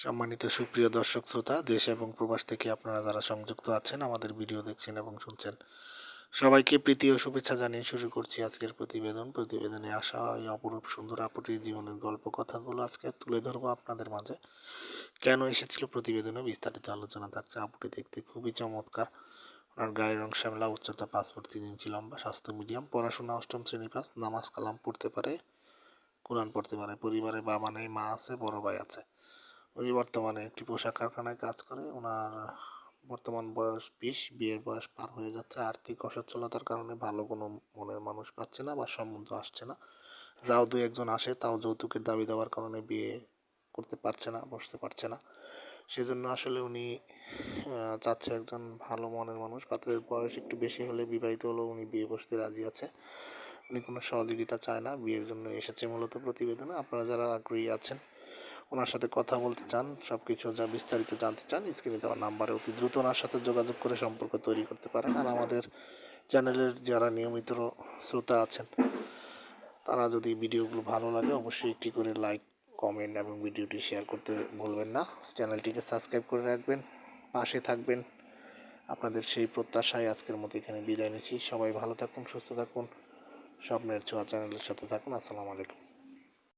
সম্মানিত সুপ্রিয় দর্শক শ্রোতা, দেশ এবং প্রবাস থেকে আপনারা যারা সংযুক্ত আছেন, আমাদের ভিডিও দেখছেন এবং শুনছেন, সবাইকে প্রীতি ও শুভেচ্ছা জানিয়ে শুরু করছি আজকের প্রতিবেদনে আসা এই অপরূপ সুন্দর আপুটির জীবনের গল্প কথাগুলো আজকে তুলে ধরবো আপনাদের মাঝে। কেন এসেছিল প্রতিবেদনে বিস্তারিত আলোচনা থাকছে। আপুটি দেখতে খুবই চমৎকার। ওনার গায়ের রং শ্যামলা, উচ্চতা 5 ফুট 3 ইঞ্চি লম্বা, স্বাস্থ্য মিডিয়াম, পড়াশোনা অষ্টম শ্রেণী পাস, নামাজ কালাম পড়তে পারে, কোরআন পড়তে পারে। পরিবারে বাবা নেই, মা আছে, বড় ভাই আছে। উনি বর্তমানে একটি পোশাক কারখানায় কাজ করে। ওনার বর্তমান বয়স 20, বিয়ের বয়স পার হয়ে যাচ্ছে। আর্থিক অসচ্ছলতার কারণে ভালো কোনো মনের মানুষ পাচ্ছে না বা সম্বন্ধ আসছে না। যাও দুই একজন আসে, তাও যৌতুকের দাবি দেওয়ার কারণে বিয়ে করতে পারছে না, বসতে পারছে না। সেজন্য আসলে উনি চাচ্ছে একজন ভালো মনের মানুষ। পাত্রের বয়স একটু বেশি হলে, বিবাহিত হলেও উনি বিয়ে বসতে রাজি আছে। উনি কোনো সহযোগিতা চায় না, বিয়ের জন্য এসেছে মূলত প্রতিবেদনে। আপনারা যারা আগ্রহী আছেন, ওনার সাথে কথা বলতে চান, সবকিছু যা বিস্তারিত জানতে চান, স্ক্রিনে দেওয়া নাম্বারে অতি দ্রুত ওনার সাথে যোগাযোগ করে সম্পর্ক তৈরি করতে পারেন। আর আমাদের চ্যানেলের যারা নিয়মিত শ্রোতা আছেন, তারা যদি ভিডিওগুলো ভালো লাগে অবশ্যই একটি করে লাইক, কমেন্ট এবং ভিডিওটি শেয়ার করতে ভুলবেন না। চ্যানেলটিকে সাবস্ক্রাইব করে রাখবেন, পাশে থাকবেন। আপনাদের সেই প্রত্যাশায় আজকের মতো এখানে বিদায় নিচ্ছি। সবাই ভালো থাকুন, সুস্থ থাকুন, স্বপ্নের ছোঁয়া চ্যানেলের সাথে থাকুন। আসসালামু আলাইকুম।